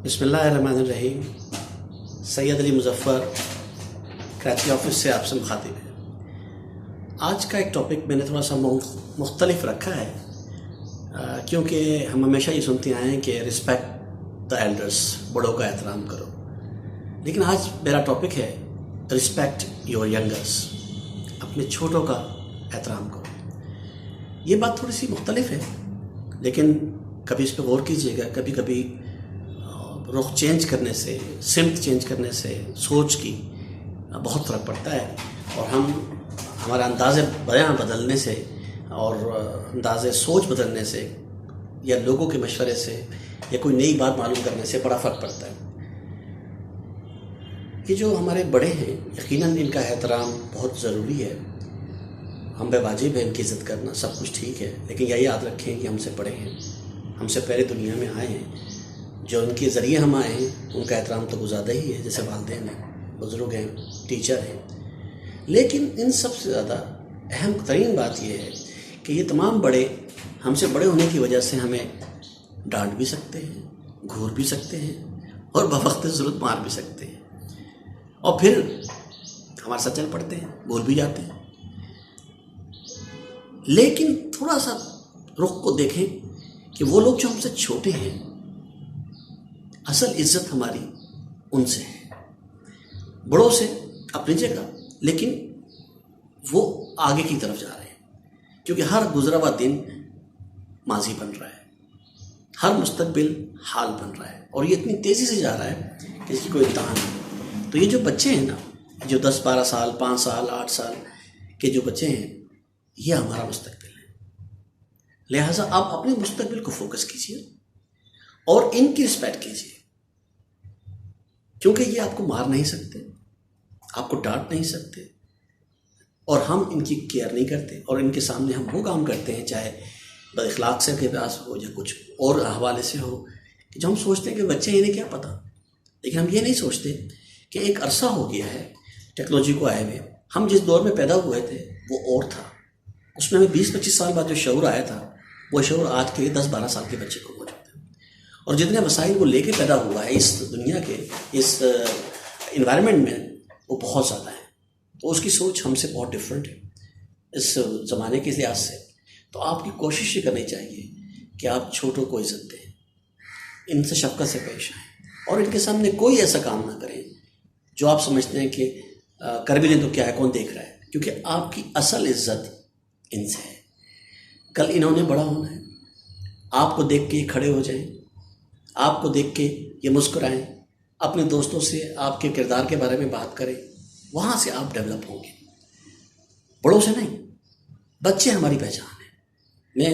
بسم اللہ الرحمن الرحیم. سید علی مظفر کراچی آفس سے آپ سے مخاطب ہے. آج کا ایک ٹاپک میں نے تھوڑا سا مختلف رکھا ہے کیونکہ ہم ہمیشہ یہ سنتے آئے ہیں کہ رسپیکٹ دا ایلڈرس، بڑوں کا احترام کرو. لیکن آج میرا ٹاپک ہے رسپیکٹ یور ینگرس، اپنے چھوٹوں کا احترام کرو. یہ بات تھوڑی سی مختلف ہے لیکن کبھی اس پہ غور کیجیے گا. کبھی کبھی رخ چینج کرنے سے، سمت چینج کرنے سے سوچ کی بہت فرق پڑتا ہے، اور ہمارا انداز بیان بدلنے سے اور انداز سوچ بدلنے سے یا لوگوں کے مشورے سے یا کوئی نئی بات معلوم کرنے سے بڑا فرق پڑتا ہے. یہ جو ہمارے بڑے ہیں یقیناً ان کا احترام بہت ضروری ہے، ہم پہ واجب ہے ان کی عزت کرنا، سب کچھ ٹھیک ہے. لیکن یہ یاد رکھیں کہ ہم سے بڑے ہیں، ہم سے پہلے دنیا میں آئے ہیں، جو ان کے ذریعے ہم آئے ہیں ان کا احترام تو زیادہ ہی ہے، جیسے والدین ہیں، بزرگ ہیں، ٹیچر ہیں. لیکن ان سب سے زیادہ اہم ترین بات یہ ہے کہ یہ تمام بڑے ہم سے بڑے ہونے کی وجہ سے ہمیں ڈانٹ بھی سکتے ہیں، گھور بھی سکتے ہیں اور بوقت ضرورت مار بھی سکتے ہیں، اور پھر ہمارے ساتھ چل پڑتے ہیں، بول بھی جاتے ہیں. لیکن تھوڑا سا رخ کو دیکھیں کہ وہ لوگ جو ہم سے چھوٹے ہیں، اصل عزت ہماری ان سے ہے، بڑوں سے اپنی جگہ، لیکن وہ آگے کی طرف جا رہے ہیں کیونکہ ہر گزرا ہوا دن ماضی بن رہا ہے، ہر مستقبل حال بن رہا ہے، اور یہ اتنی تیزی سے جا رہا ہے کہ اس کی کوئی انتہا نہیں. تو یہ جو بچے ہیں نا، جو 10-12 سال، 5 سال، 8 سال کے جو بچے ہیں، یہ ہمارا مستقبل ہے. لہٰذا آپ اپنے مستقبل کو فوکس کیجیے اور ان کی رسپیکٹ کیجیے، کیونکہ یہ آپ کو مار نہیں سکتے، آپ کو ڈانٹ نہیں سکتے، اور ہم ان کی کیئر نہیں کرتے، اور ان کے سامنے ہم وہ کام کرتے ہیں، چاہے بد اخلاق سے کے پاس ہو یا کچھ اور حوالے سے ہو، کہ جو ہم سوچتے ہیں کہ بچے انہیں کیا پتہ. لیکن ہم یہ نہیں سوچتے کہ ایک عرصہ ہو گیا ہے ٹیکنالوجی کو آئے ہوئے. ہم جس دور میں پیدا ہوئے تھے وہ اور تھا، اس میں ہمیں 20-25 سال بعد جو شعور آیا تھا، وہ شعور آج کے 10-12 سال کے بچے کو موجود ہے. اور جتنے وسائل وہ لے کے پیدا ہوا ہے اس دنیا کے، اس انوائرمنٹ میں، وہ بہت زیادہ ہے. تو اس کی سوچ ہم سے بہت ڈفرینٹ ہے اس زمانے کے لحاظ سے. تو آپ کی کوشش یہ کرنی چاہیے کہ آپ چھوٹوں کو عزت دیں، ان سے شفقت سے پیش آئیں، اور ان کے سامنے کوئی ایسا کام نہ کریں جو آپ سمجھتے ہیں کہ کر بھی لیں تو کیا ہے، کون دیکھ رہا ہے. کیونکہ آپ کی اصل عزت ان سے ہے. کل انہوں نے بڑا ہونا ہے، آپ کو دیکھ کے یہ کھڑے ہو جائیں، آپ کو دیکھ کے یہ مسکرائیں، اپنے دوستوں سے آپ کے کردار کے بارے میں بات کریں، وہاں سے آپ ڈیولپ ہوں گے، بڑوں سے نہیں. بچے ہماری پہچان ہے. میں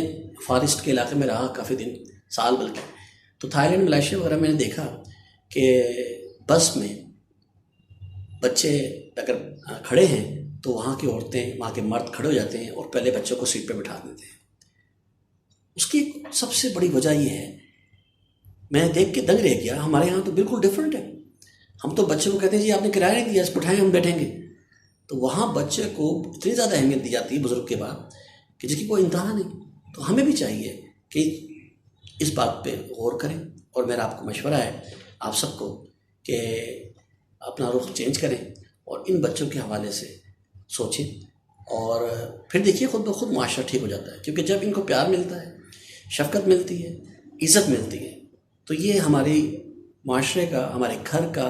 فارسٹ کے علاقے میں رہا کافی دن، سال بلکہ، تو تھائی لینڈ، ملائیشیا وغیرہ میں نے دیکھا کہ بس میں بچے اگر کھڑے ہیں تو وہاں کی عورتیں، وہاں کے مرد کھڑے ہو جاتے ہیں اور پہلے بچوں کو سیٹ پہ بٹھا دیتے ہیں. اس کی سب سے بڑی وجہ یہ ہے، میں دیکھ کے دنگ رہ گیا. ہمارے یہاں تو بالکل ڈفرینٹ ہے. ہم تو بچے کو کہتے ہیں جی آپ نے کرایہ نہیں دیا، اس بٹھائیں ہم بیٹھیں گے. تو وہاں بچے کو اتنی زیادہ اہمیت دی جاتی ہے بزرگ کے بعد کہ جس کی کوئی انتہا نہیں. تو ہمیں بھی چاہیے کہ اس بات پہ غور کریں، اور میرا آپ کو مشورہ ہے آپ سب کو کہ اپنا رخ چینج کریں اور ان بچوں کے حوالے سے سوچیں، اور پھر دیکھیے خود بخود معاشرہ ٹھیک ہو جاتا ہے. کیونکہ جب ان کو پیار ملتا ہے، شفقت ملتی ہے، عزت ملتی ہے، تو یہ ہماری معاشرے کا، ہمارے گھر کا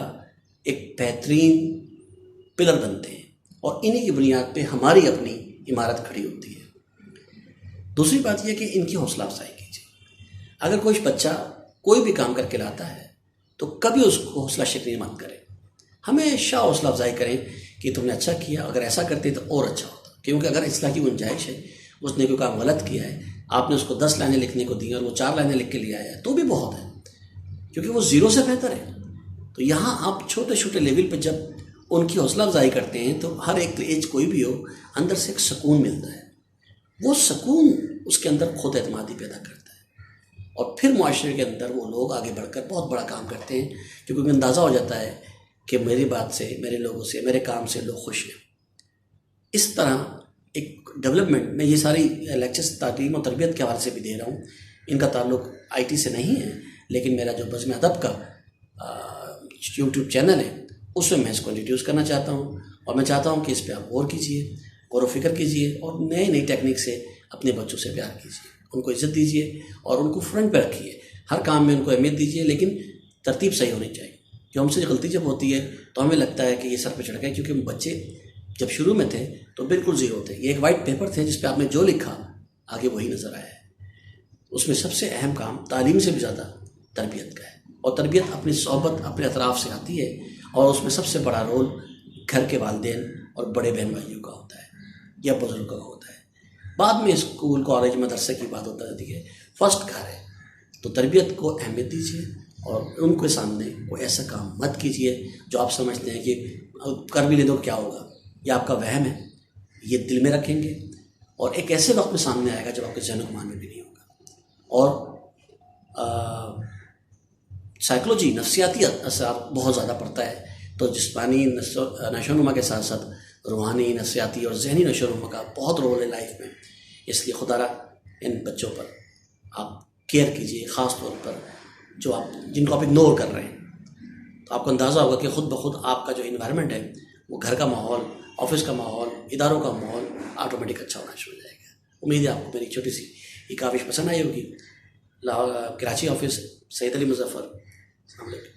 ایک بہترین پلر بنتے ہیں، اور انہی کی بنیاد پہ ہماری اپنی عمارت کھڑی ہوتی ہے. دوسری بات یہ کہ ان کی حوصلہ افزائی کیجیے. اگر کوئی بچہ کوئی بھی کام کر کے لاتا ہے تو کبھی اس کو حوصلہ شکنی مت کریں، ہمیشہ حوصلہ افزائی کریں کہ تم نے اچھا کیا، اگر ایسا کرتے تو اور اچھا ہوتا. کیونکہ اگر اصلاح کی گنجائش ہے، اس نے کوئی کام غلط کیا ہے، آپ نے اس کو 10 لائنیں لکھنے کو دی اور وہ 4 لائنیں لکھ کے لے آیا ہے، تو بھی بہت ہے، کیونکہ وہ 0 سے بہتر ہے. تو یہاں آپ چھوٹے چھوٹے لیول پہ جب ان کی حوصلہ افزائی کرتے ہیں تو ہر ایک ایج کوئی بھی ہو، اندر سے ایک سکون ملتا ہے. وہ سکون اس کے اندر خود اعتمادی پیدا کرتا ہے، اور پھر معاشرے کے اندر وہ لوگ آگے بڑھ کر بہت بڑا کام کرتے ہیں، کیونکہ انہیں اندازہ ہو جاتا ہے کہ میری بات سے، میرے لوگوں سے، میرے کام سے لوگ خوش ہیں. اس طرح ایک ڈیولپمنٹ میں یہ ساری لیکچرز تعلیم و تربیت کے حوالے سے بھی دے رہا ہوں. ان کا تعلق IT سے نہیں ہے، لیکن میرا جو بزم ادب کا یوٹیوب چینل ہے اس میں اس کو انٹروڈیوس کرنا چاہتا ہوں، اور میں چاہتا ہوں کہ اس پہ آپ غور کیجیے، غور و فکر کیجیے، اور نئی ٹیکنیک سے اپنے بچوں سے پیار کیجیے، ان کو عزت دیجیے اور ان کو فرنٹ پہ رکھیے، ہر کام میں ان کو اہمیت دیجیے، لیکن ترتیب صحیح ہونی چاہیے. جو ہم سے غلطی جب ہوتی ہے تو ہمیں لگتا ہے کہ یہ سر پہ چڑھ گئے، کیونکہ بچے جب شروع میں تھے تو بالکل زیرو تھے، یہ ایک وائٹ پیپر تھے جس پہ آپ نے جو لکھا آگے وہی نظر آیا ہے. اس میں سب سے اہم کام تعلیم سے بھی زیادہ تربیت کا ہے، اور تربیت اپنی صحبت اپنے اطراف سے آتی ہے، اور اس میں سب سے بڑا رول گھر کے والدین اور بڑے بہن بھائیوں کا ہوتا ہے یا بزرگوں کا ہوتا ہے. بعد میں اسکول کالج مدرسے کی بات ہوتا رہتی ہے، فرسٹ گھر ہے. تو تربیت کو اہمیت دیجیے اور ان کے سامنے کوئی ایسا کام مت کیجیے جو آپ سمجھتے ہیں کہ کر بھی لے تو کیا ہوگا، یہ آپ کا وہم ہے. یہ دل میں رکھیں گے اور ایک ایسے وقت میں سامنے آئے گا جب آپ کے ذہن و گمان میں بھی نہیں ہوگا. اور سائیکلوجی نفسیاتی اثرات بہت زیادہ پڑتا ہے، تو جسمانی نشو و نما کے ساتھ ساتھ روحانی نفسیاتی اور ذہنی نشو و نما کا بہت رول ہے لائف میں. اس لیے خدا را ان بچوں پر آپ کیئر کیجیے، خاص طور پر جو جن کو آپ اگنور کر رہے ہیں. تو آپ کو اندازہ ہوگا کہ خود بخود آپ کا جو انوائرمنٹ ہے وہ گھر کا ماحول، آفس کا ماحول، اداروں کا ماحول آٹومیٹک اچھا ہونا شروع ہو جائے گا. امید ہے آپ کو میری چھوٹی سی یہ کاوش پسند آئی ہوگی. کراچی آفس، سید علی مظفر. السلام علیکم.